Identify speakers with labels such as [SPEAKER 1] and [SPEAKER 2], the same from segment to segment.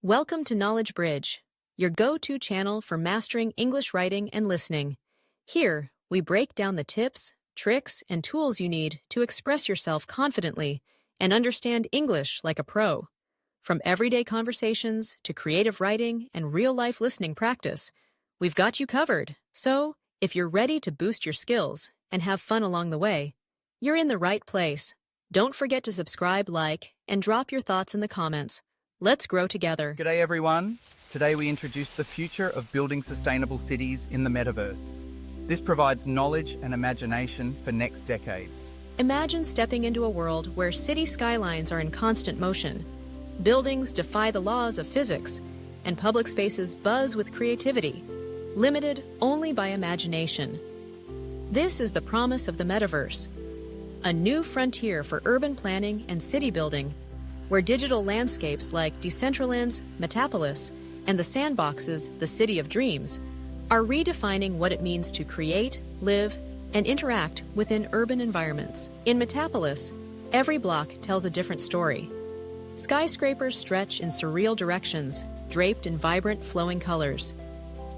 [SPEAKER 1] Welcome to Knowledge Bridge, your go-to channel for mastering English writing and listening. Here, we break down the tips, tricks, and tools you need to express yourself confidently and understand English like a pro. From everyday conversations to creative writing and real-life listening practice, we've got you covered. So, if you're ready to boost your skills and have fun along the way, you're in the right place. Don't forget to subscribe, like, and drop your thoughts in the comments. Let's grow together.
[SPEAKER 2] G'day everyone. Today we introduce the future of building sustainable cities in the metaverse. This provides knowledge and imagination for next decades.
[SPEAKER 1] Imagine stepping into a world where city skylines are in constant motion, buildings defy the laws of physics, and public spaces buzz with creativity, limited only by imagination. This is the promise of the metaverse, a new frontier for urban planning and city building, where digital landscapes like Decentraland's Metapolis and the sandboxes, the City of Dreams, are redefining what it means to create, live, and interact within urban environments. In Metapolis, every block tells a different story. Skyscrapers stretch in surreal directions, draped in vibrant, flowing colors.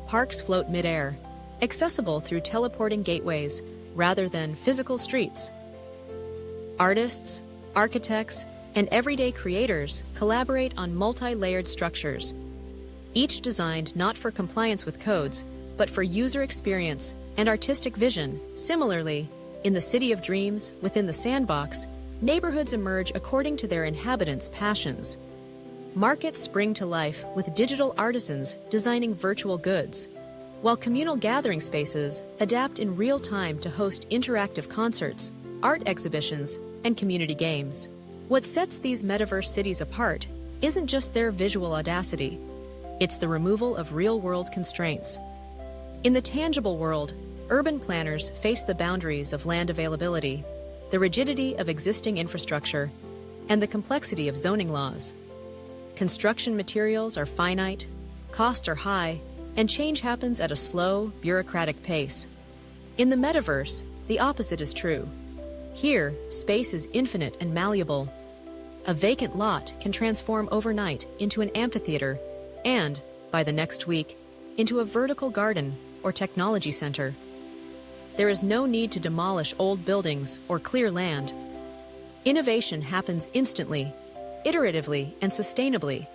[SPEAKER 1] Parks float midair, accessible through teleporting gateways rather than physical streets. Artists, architects, and everyday creators collaborate on multi-layered structures, each designed not for compliance with codes, but for user experience and artistic vision. Similarly, in the City of Dreams, within the sandbox, neighborhoods emerge according to their inhabitants' passions. Markets spring to life with digital artisans designing virtual goods, while communal gathering spaces adapt in real time to host interactive concerts, art exhibitions, and community games. What sets these metaverse cities apart isn't just their visual audacity, it's the removal of real-world constraints. In the tangible world, urban planners face the boundaries of land availability, the rigidity of existing infrastructure, and the complexity of zoning laws. Construction materials are finite, costs are high, and change happens at a slow, bureaucratic pace. In the metaverse, the opposite is true. Here, space is infinite and malleable. A vacant lot can transform overnight into an amphitheater and, by the next week, into a vertical garden or technology center. There is no need to demolish old buildings or clear land. Innovation happens instantly, iteratively, and sustainably,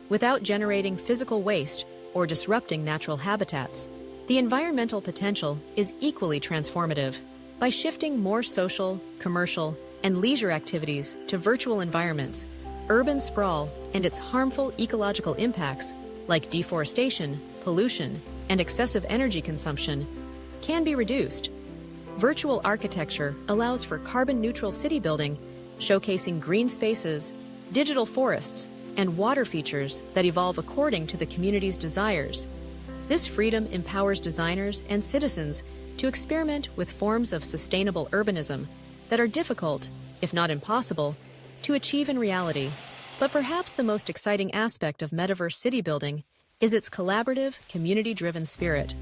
[SPEAKER 1] without generating physical waste or disrupting natural habitats. The environmental potential is equally transformative. By shifting more social, commercial, and leisure activities to virtual environments, urban sprawl and its harmful ecological impacts, like deforestation, pollution, and excessive energy consumption, can be reduced. Virtual architecture allows for carbon-neutral city building, showcasing green spaces, digital forests, and water features that evolve according to the community's desires. This freedom empowers designers and citizens to experiment with forms of sustainable urbanism that are difficult, if not impossible, to achieve in reality. But perhaps the most exciting aspect of metaverse city building is its collaborative, community-driven spirit.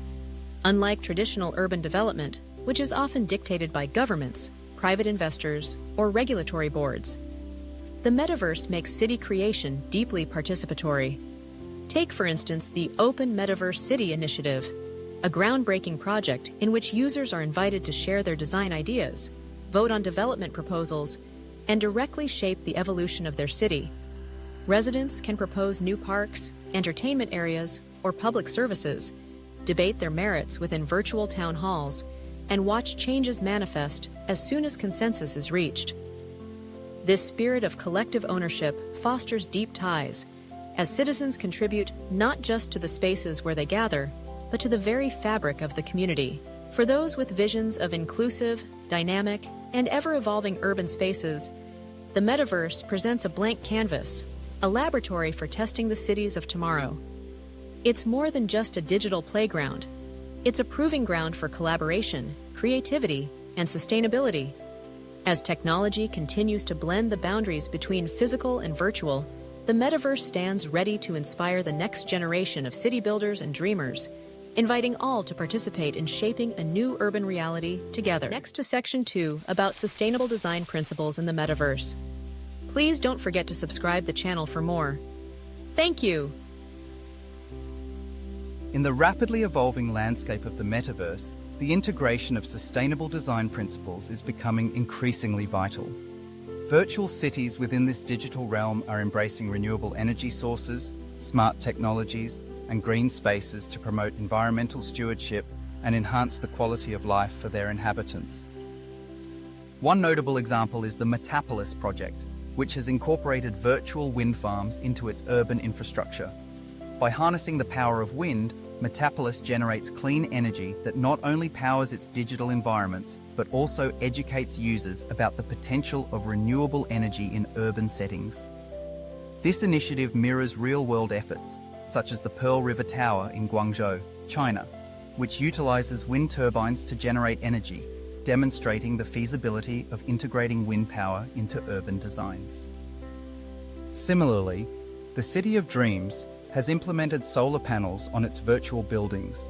[SPEAKER 1] Unlike traditional urban development, which is often dictated by governments, private investors, or regulatory boards, the metaverse makes city creation deeply participatory. Take, for instance, the Open Metaverse City Initiative, a groundbreaking project in which users are invited to share their design ideas, vote on development proposals, and directly shape the evolution of their city. Residents can propose new parks, entertainment areas, or public services, debate their merits within virtual town halls, and watch changes manifest as soon as consensus is reached. This spirit of collective ownership fosters deep ties, as citizens contribute not just to the spaces where they gather, but to the very fabric of the community. For those with visions of inclusive, dynamic, and ever-evolving urban spaces, the metaverse presents a blank canvas, a laboratory for testing the cities of tomorrow. It's more than just a digital playground. It's a proving ground for collaboration, creativity, and sustainability. As technology continues to blend the boundaries between physical and virtual, the metaverse stands ready to inspire the next generation of city builders and dreamers, inviting all to participate in shaping a new urban reality together. Next to Section 2 about sustainable design principles in the metaverse. Please don't forget to subscribe the channel for more. Thank you!
[SPEAKER 2] In the rapidly evolving landscape of the metaverse, the integration of sustainable design principles is becoming increasingly vital. Virtual cities within this digital realm are embracing renewable energy sources, smart technologies, and green spaces to promote environmental stewardship and enhance the quality of life for their inhabitants. One notable example is the Metaverse project, which has incorporated virtual wind farms into its urban infrastructure. By harnessing the power of wind, Metaverse generates clean energy that not only powers its digital environments, but also educates users about the potential of renewable energy in urban settings. This initiative mirrors real-world efforts, such as the Pearl River Tower in Guangzhou, China, which utilizes wind turbines to generate energy, demonstrating the feasibility of integrating wind power into urban designs. Similarly, the City of Dreams has implemented solar panels on its virtual buildings,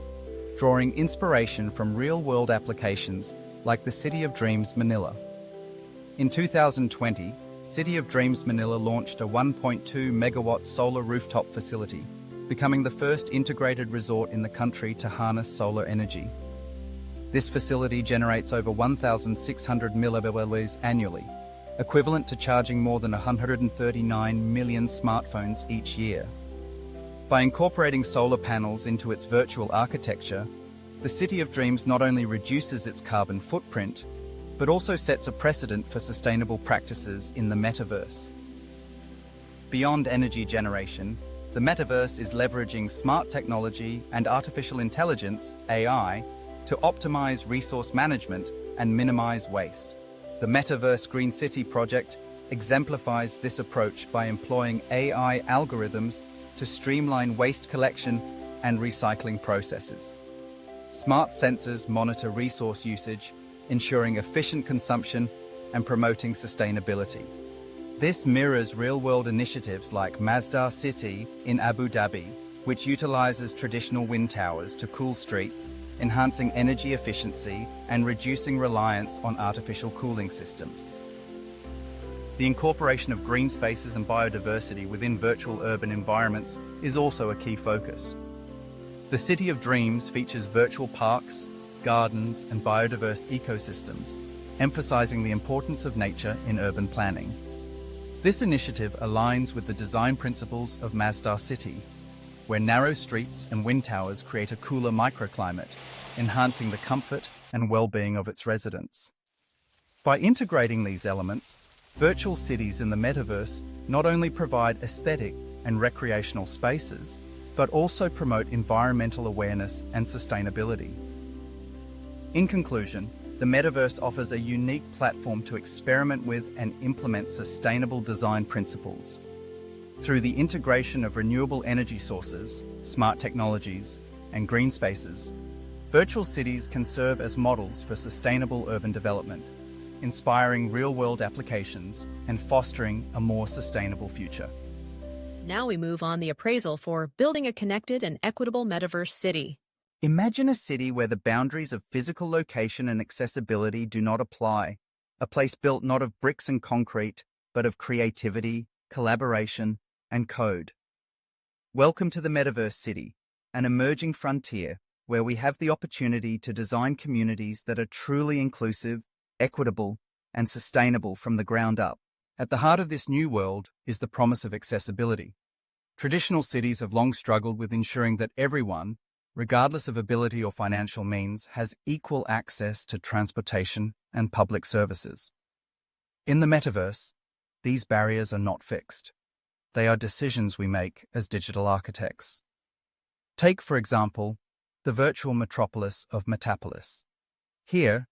[SPEAKER 2] drawing inspiration from real-world applications like the City of Dreams Manila. In 2020, City of Dreams Manila launched a 1.2 megawatt solar rooftop facility, becoming the first integrated resort in the country to harness solar energy. This facility generates over 1,600 milliwatt annually, equivalent to charging more than 139 million smartphones each year. By incorporating solar panels into its virtual architecture, the City of Dreams not only reduces its carbon footprint, but also sets a precedent for sustainable practices in the metaverse. Beyond energy generation, the metaverse is leveraging smart technology and artificial intelligence, AI, to optimize resource management and minimize waste. The Metaverse Green City project exemplifies this approach by employing AI algorithms to streamline waste collection and recycling processes. Smart sensors monitor resource usage, ensuring efficient consumption and promoting sustainability. This mirrors real-world initiatives like Masdar City in Abu Dhabi, which utilizes traditional wind towers to cool streets, enhancing energy efficiency and reducing reliance on artificial cooling systems. The incorporation of green spaces and biodiversity within virtual urban environments is also a key focus. The City of Dreams features virtual parks, gardens, and biodiverse ecosystems, emphasizing the importance of nature in urban planning. This initiative aligns with the design principles of Masdar City, where narrow streets and wind towers create a cooler microclimate, enhancing the comfort and well-being of its residents. By integrating these elements, virtual cities in the metaverse not only provide aesthetic and recreational spaces, but also promote environmental awareness and sustainability. In conclusion, the metaverse offers a unique platform to experiment with and implement sustainable design principles. Through the integration of renewable energy sources, smart technologies, and green spaces, virtual cities can serve as models for sustainable urban development, inspiring real-world applications and fostering a more sustainable future.
[SPEAKER 1] Now we move on the appraisal for building a connected and equitable metaverse city.
[SPEAKER 2] Imagine a city where the boundaries of physical location and accessibility do not apply, a place built not of bricks and concrete, but of creativity, collaboration, and code. Welcome to the Metaverse City, an emerging frontier where we have the opportunity to design communities that are truly inclusive, equitable, and sustainable from the ground up. At the heart of this new world is the promise of accessibility. Traditional cities have long struggled with ensuring that everyone, regardless of ability or financial means, has equal access to transportation and public services. In the metaverse, these barriers are not fixed. They are decisions we make as digital architects. Take, for example, the virtual metropolis of Metaverse. Here,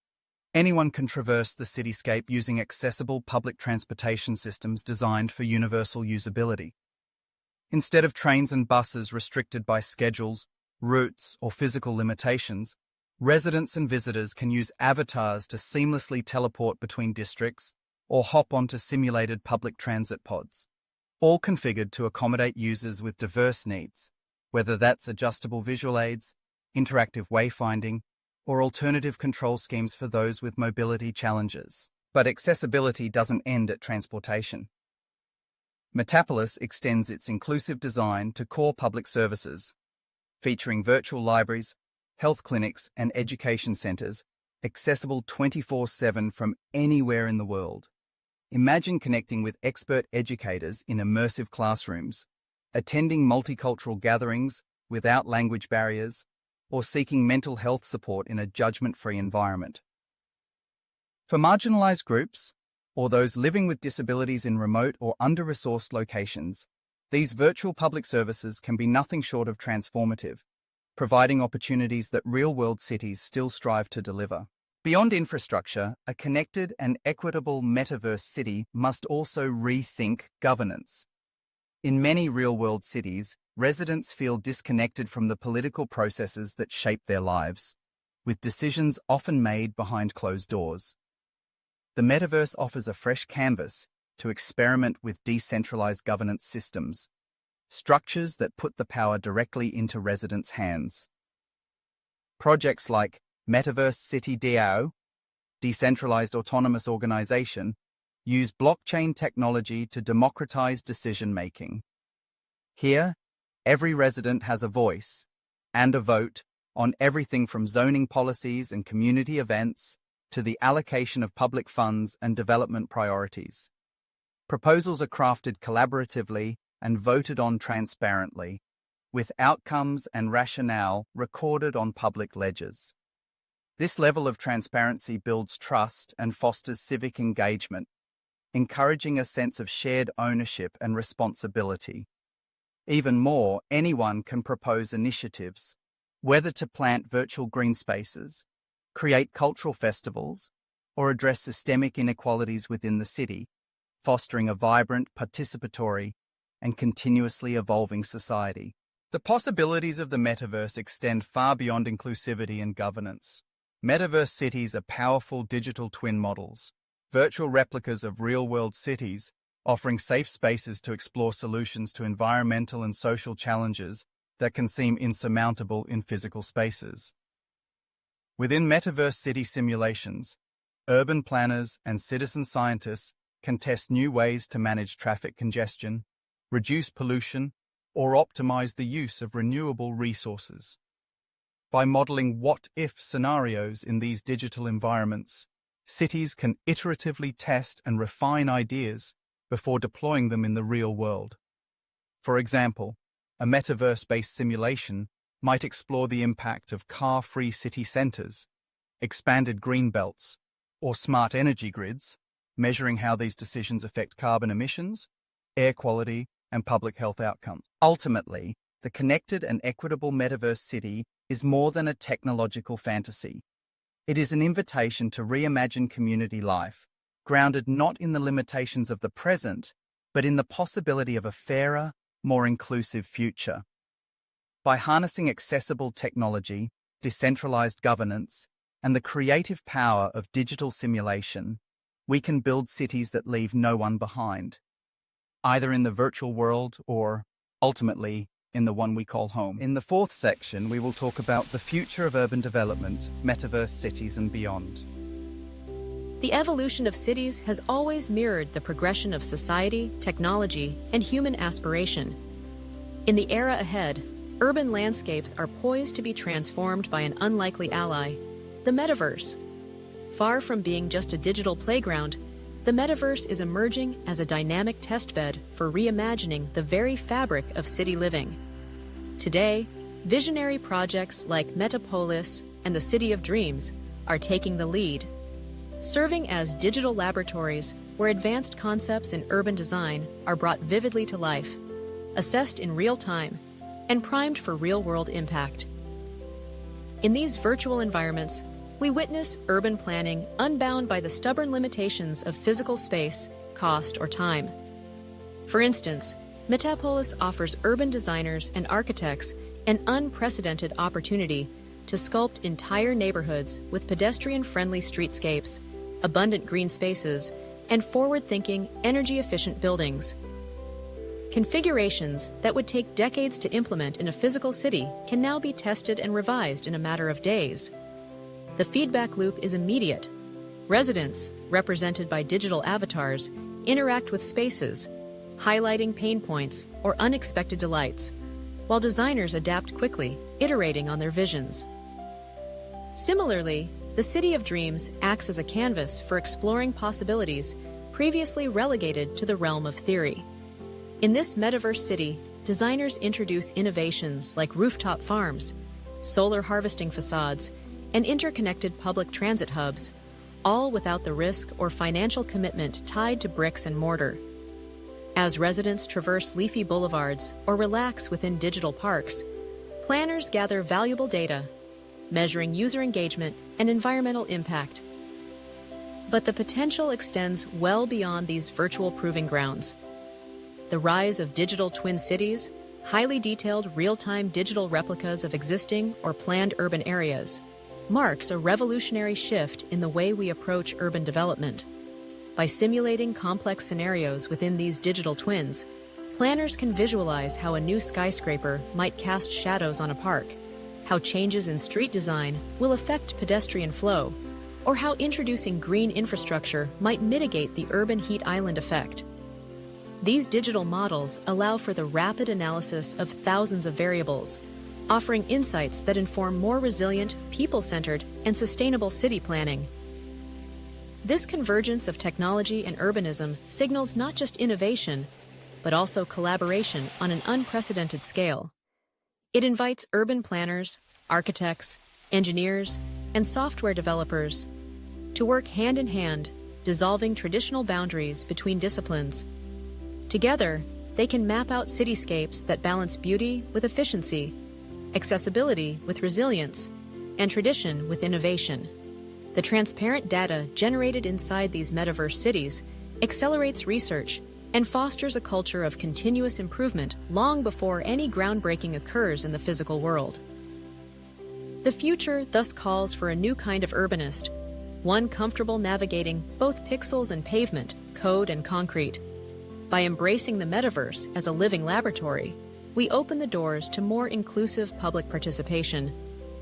[SPEAKER 2] anyone can traverse the cityscape using accessible public transportation systems designed for universal usability. Instead of trains and buses restricted by schedules, routes, or physical limitations, residents and visitors can use avatars to seamlessly teleport between districts or hop onto simulated public transit pods, all configured to accommodate users with diverse needs, whether that's adjustable visual aids, interactive wayfinding, or alternative control schemes for those with mobility challenges. But accessibility doesn't end at transportation. Metaverse extends its inclusive design to core public services. featuring virtual libraries, health clinics, and education centers, accessible 24/7 from anywhere in the world. Imagine connecting with expert educators in immersive classrooms, attending multicultural gatherings without language barriers, or seeking mental health support in a judgment-free environment. For marginalized groups, or those living with disabilities in remote or under-resourced locations, these virtual public services can be nothing short of transformative, providing opportunities that real-world cities still strive to deliver. Beyond infrastructure, a connected and equitable metaverse city must also rethink governance. In many real-world cities, residents feel disconnected from the political processes that shape their lives, with decisions often made behind closed doors. The metaverse offers a fresh canvas to experiment with decentralized governance systems, structures that put the power directly into residents' hands. Projects like Metaverse City DAO, Decentralized Autonomous Organization, use blockchain technology to democratize decision-making. Here, every resident has a voice and a vote on everything from zoning policies and community events to the allocation of public funds and development priorities. Proposals are crafted collaboratively and voted on transparently, with outcomes and rationale recorded on public ledgers. This level of transparency builds trust and fosters civic engagement, encouraging a sense of shared ownership and responsibility. Even more, anyone can propose initiatives, whether to plant virtual green spaces, create cultural festivals, or address systemic inequalities within the city, fostering a vibrant, participatory, and continuously evolving society. The possibilities of the metaverse extend far beyond inclusivity and governance. Metaverse cities are powerful digital twin models, virtual replicas of real-world cities, offering safe spaces to explore solutions to environmental and social challenges that can seem insurmountable in physical spaces. Within metaverse city simulations, urban planners and citizen scientists can test new ways to manage traffic congestion, reduce pollution, or optimize the use of renewable resources. By modeling what-if scenarios in these digital environments, cities can iteratively test and refine ideas before deploying them in the real world. For example, a metaverse-based simulation might explore the impact of car-free city centers, expanded green belts, or smart energy grids, measuring how these decisions affect carbon emissions, air quality, and public health outcomes. Ultimately, the connected and equitable metaverse city is more than a technological fantasy. It is an invitation to reimagine community life, grounded not in the limitations of the present, but in the possibility of a fairer, more inclusive future. By harnessing accessible technology, decentralized governance, and the creative power of digital simulation, we can build cities that leave no one behind, either in the virtual world or, ultimately, in the one we call home. In the fourth section, we will talk about the future of urban development, metaverse cities, and beyond.
[SPEAKER 1] The evolution of cities has always mirrored the progression of society, technology, and human aspiration. In the era ahead, urban landscapes are poised to be transformed by an unlikely ally, the metaverse. Far from being just a digital playground, the metaverse is emerging as a dynamic testbed for reimagining the very fabric of city living. Today, visionary projects like Metapolis and the City of Dreams are taking the lead, serving as digital laboratories where advanced concepts in urban design are brought vividly to life, assessed in real time, and primed for real-world impact. In these virtual environments, we witness urban planning unbound by the stubborn limitations of physical space, cost, or time. For instance, Metapolis offers urban designers and architects an unprecedented opportunity to sculpt entire neighborhoods with pedestrian-friendly streetscapes, abundant green spaces, and forward-thinking, energy-efficient buildings. Configurations that would take decades to implement in a physical city can now be tested and revised in a matter of days. The feedback loop is immediate. Residents, represented by digital avatars, interact with spaces, highlighting pain points or unexpected delights, while designers adapt quickly, iterating on their visions. Similarly, the City of Dreams acts as a canvas for exploring possibilities previously relegated to the realm of theory. In this metaverse city, designers introduce innovations like rooftop farms, solar harvesting facades, and interconnected public transit hubs, all without the risk or financial commitment tied to bricks and mortar. As residents traverse leafy boulevards or relax within digital parks, planners gather valuable data, measuring user engagement and environmental impact. But the potential extends well beyond these virtual proving grounds. The rise of digital twin cities, highly detailed real-time digital replicas of existing or planned urban areas, marks a revolutionary shift in the way we approach urban development. By simulating complex scenarios within these digital twins, planners can visualize how a new skyscraper might cast shadows on a park, how changes in street design will affect pedestrian flow, or how introducing green infrastructure might mitigate the urban heat island effect. These digital models allow for the rapid analysis of thousands of variables, offering insights that inform more resilient, people-centered, and sustainable city planning. This convergence of technology and urbanism signals not just innovation, but also collaboration on an unprecedented scale. It invites urban planners, architects, engineers, and software developers to work hand in hand, dissolving traditional boundaries between disciplines. Together, they can map out cityscapes that balance beauty with efficiency, accessibility with resilience, and tradition with innovation. The transparent data generated inside these metaverse cities accelerates research and fosters a culture of continuous improvement long before any groundbreaking occurs in the physical world. The future thus calls for a new kind of urbanist, one comfortable navigating both pixels and pavement, code and concrete. By embracing the metaverse as a living laboratory, we open the doors to more inclusive public participation,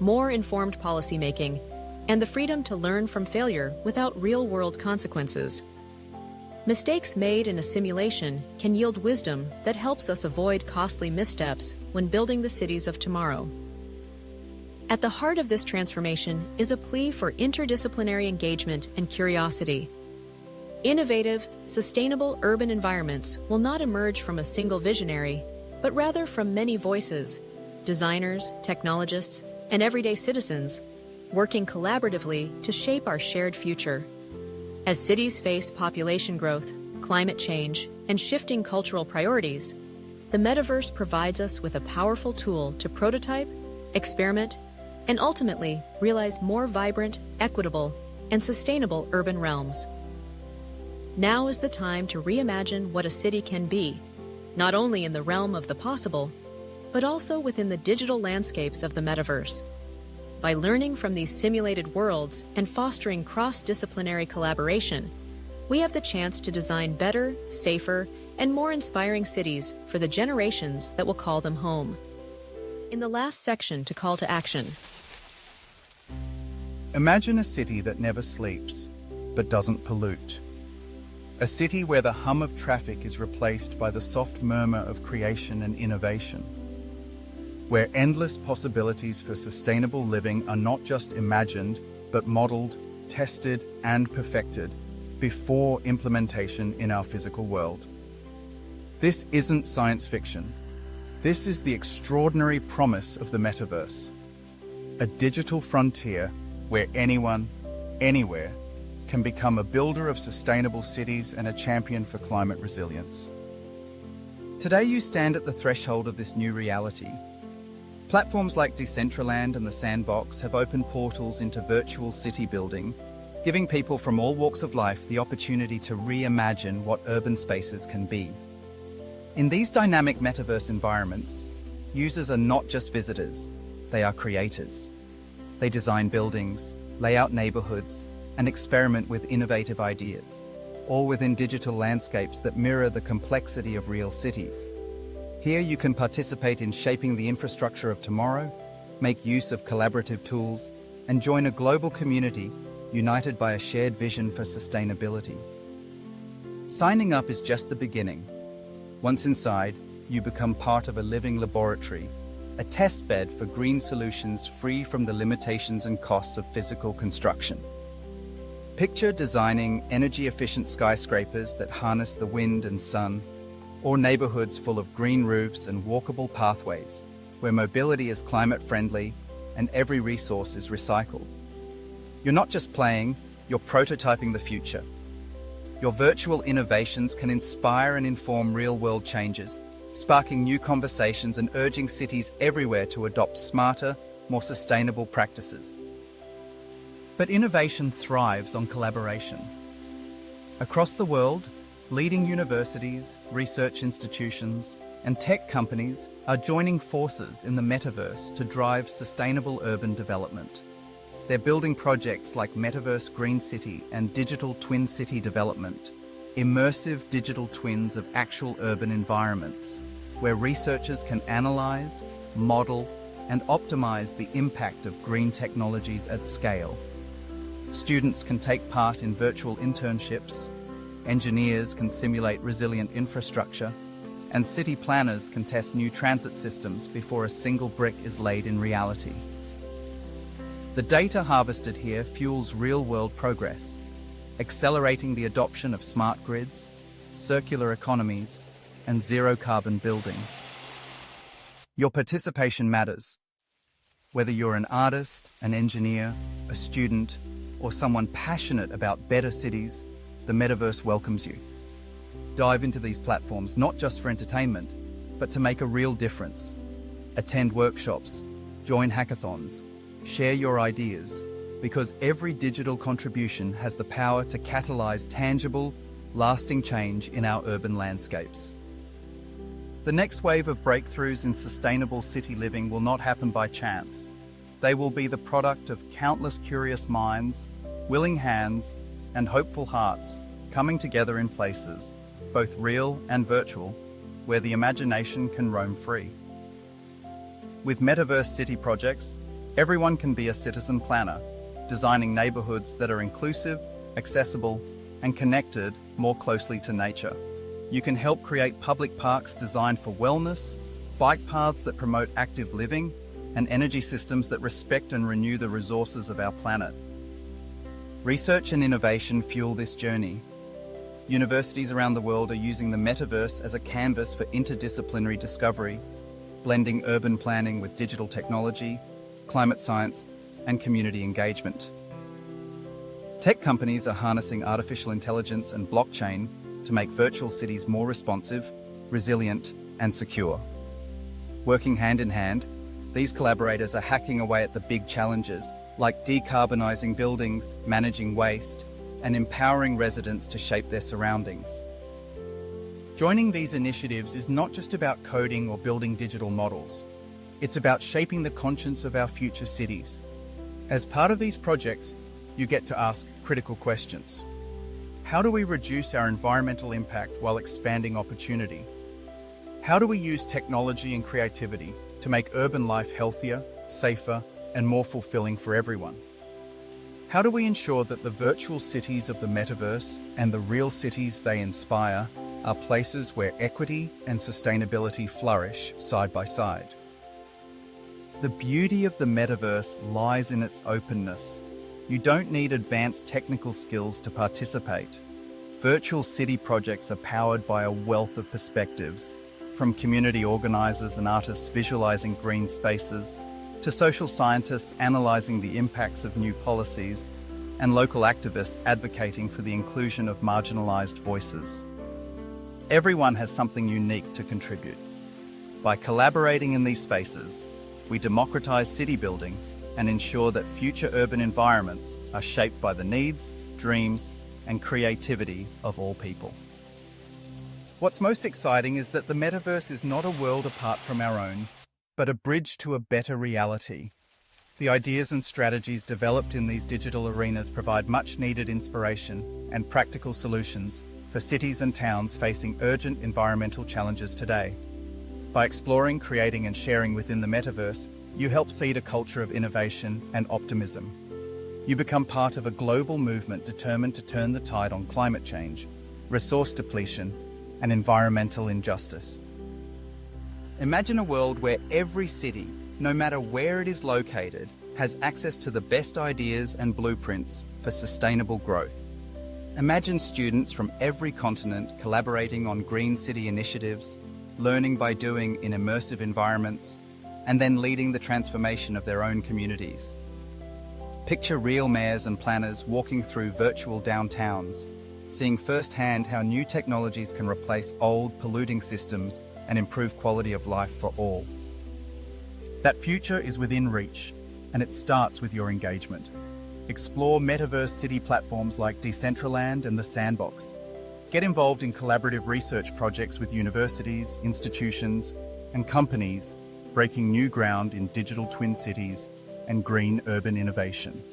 [SPEAKER 1] more informed policymaking, and the freedom to learn from failure without real-world consequences. Mistakes made in a simulation can yield wisdom that helps us avoid costly missteps when building the cities of tomorrow. At the heart of this transformation is a plea for interdisciplinary engagement and curiosity. Innovative, sustainable urban environments will not emerge from a single visionary, but rather from many voices, designers, technologists, and everyday citizens, working collaboratively to shape our shared future. As cities face population growth, climate change, and shifting cultural priorities, the metaverse provides us with a powerful tool to prototype, experiment, and ultimately realize more vibrant, equitable, and sustainable urban realms. Now is the time to reimagine what a city can be, not only in the realm of the possible, but also within the digital landscapes of the metaverse. By learning from these simulated worlds and fostering cross-disciplinary collaboration, we have the chance to design better, safer, and more inspiring cities for the generations that will call them home. In the last section to call to action.
[SPEAKER 2] Imagine a city that never sleeps, but doesn't pollute. A city where the hum of traffic is replaced by the soft murmur of creation and innovation. Where endless possibilities for sustainable living are not just imagined, but modeled, tested, and perfected before implementation in our physical world. This isn't science fiction. This is the extraordinary promise of the metaverse. A digital frontier where anyone, anywhere, can become a builder of sustainable cities and a champion for climate resilience. Today you stand at the threshold of this new reality. Platforms like Decentraland and the Sandbox have opened portals into virtual city building, giving people from all walks of life the opportunity to reimagine what urban spaces can be. In these dynamic metaverse environments, users are not just visitors, they are creators. They design buildings, lay out neighborhoods, and experiment with innovative ideas, all within digital landscapes that mirror the complexity of real cities. Here you can participate in shaping the infrastructure of tomorrow, make use of collaborative tools, and join a global community united by a shared vision for sustainability. Signing up is just the beginning. Once inside, you become part of a living laboratory, a test bed for green solutions free from the limitations and costs of physical construction. Picture designing energy-efficient skyscrapers that harness the wind and sun, or neighborhoods full of green roofs and walkable pathways, where mobility is climate-friendly and every resource is recycled. You're not just playing, you're prototyping the future. Your virtual innovations can inspire and inform real-world changes, sparking new conversations and urging cities everywhere to adopt smarter, more sustainable practices. But innovation thrives on collaboration. Across the world, leading universities, research institutions, and tech companies are joining forces in the metaverse to drive sustainable urban development. They're building projects like Metaverse Green City and Digital Twin City Development, immersive digital twins of actual urban environments, where researchers can analyze, model, and optimize the impact of green technologies at scale. Students can take part in virtual internships, engineers can simulate resilient infrastructure, and city planners can test new transit systems before a single brick is laid in reality. The data harvested here fuels real-world progress, accelerating the adoption of smart grids, circular economies, and zero-carbon buildings. Your participation matters. Whether you're an artist, an engineer, a student, or someone passionate about better cities, the metaverse welcomes you. Dive into these platforms not just for entertainment, but to make a real difference. Attend workshops, join hackathons, share your ideas, because every digital contribution has the power to catalyze tangible, lasting change in our urban landscapes. The next wave of breakthroughs in sustainable city living will not happen by chance. They will be the product of countless curious minds, willing hands, and hopeful hearts coming together in places, both real and virtual, where the imagination can roam free. With Metaverse City projects, everyone can be a citizen planner, designing neighborhoods that are inclusive, accessible, and connected more closely to nature. You can help create public parks designed for wellness, bike paths that promote active living, and energy systems that respect and renew the resources of our planet. Research and innovation fuel this journey. Universities around the world are using the metaverse as a canvas for interdisciplinary discovery, blending urban planning with digital technology, climate science, and community engagement. Tech companies are harnessing artificial intelligence and blockchain to make virtual cities more responsive, resilient, and secure. Working hand in hand, these collaborators are hacking away at the big challenges like decarbonizing buildings, managing waste, and empowering residents to shape their surroundings. Joining these initiatives is not just about coding or building digital models. It's about shaping the conscience of our future cities. As part of these projects, you get to ask critical questions. How do we reduce our environmental impact while expanding opportunity? How do we use technology and creativity to make urban life healthier, safer, and more fulfilling for everyone? How do we ensure that the virtual cities of the metaverse and the real cities they inspire are places where equity and sustainability flourish side by side? The beauty of the metaverse lies in its openness. You don't need advanced technical skills to participate. Virtual city projects are powered by a wealth of perspectives, from community organizers and artists visualizing green spaces, to social scientists analyzing the impacts of new policies, and local activists advocating for the inclusion of marginalized voices. Everyone has something unique to contribute. By collaborating in these spaces, we democratize city building and ensure that future urban environments are shaped by the needs, dreams, and creativity of all people. What's most exciting is that the metaverse is not a world apart from our own, but a bridge to a better reality. The ideas and strategies developed in these digital arenas provide much-needed inspiration and practical solutions for cities and towns facing urgent environmental challenges today. By exploring, creating, and sharing within the metaverse, you help seed a culture of innovation and optimism. You become part of a global movement determined to turn the tide on climate change, resource depletion, and environmental injustice. Imagine a world where every city, no matter where it is located, has access to the best ideas and blueprints for sustainable growth. Imagine students from every continent collaborating on green city initiatives, learning by doing in immersive environments, and then leading the transformation of their own communities. Picture real mayors and planners walking through virtual downtowns, seeing firsthand how new technologies can replace old, polluting systems and improve quality of life for all. That future is within reach, and it starts with your engagement. Explore Metaverse city platforms like Decentraland and the Sandbox. Get involved in collaborative research projects with universities, institutions, and companies breaking new ground in digital twin cities and green urban innovation.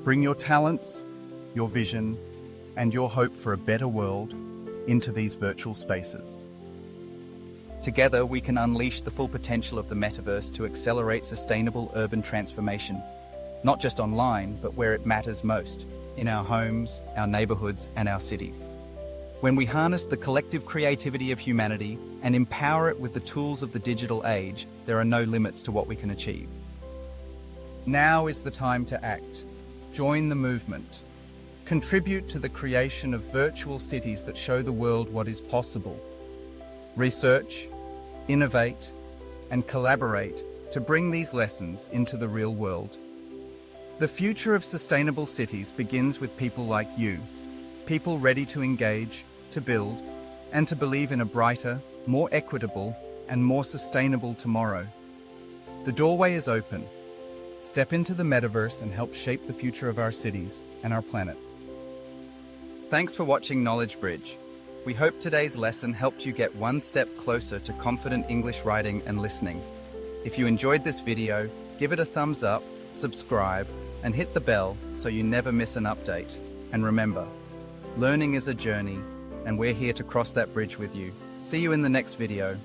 [SPEAKER 2] Bring your talents, your vision, and your hope for a better world into these virtual spaces. Together, we can unleash the full potential of the metaverse to accelerate sustainable urban transformation, not just online, but where it matters most, in our homes, our neighborhoods, and our cities. When we harness the collective creativity of humanity and empower it with the tools of the digital age, there are no limits to what we can achieve. Now is the time to act. Join the movement. Contribute to the creation of virtual cities that show the world what is possible. Research, innovate, and collaborate to bring these lessons into the real world. The future of sustainable cities begins with people like you, people ready to engage, to build, and to believe in a brighter, more equitable, and more sustainable tomorrow. The doorway is open. Step into the metaverse and help shape the future of our cities and our planet. Thanks for watching Knowledge Bridge. We hope today's lesson helped you get one step closer to confident English writing and listening. If you enjoyed this video, give it a thumbs up, subscribe, and hit the bell so you never miss an update. And remember, learning is a journey, and we're here to cross that bridge with you. See you in the next video.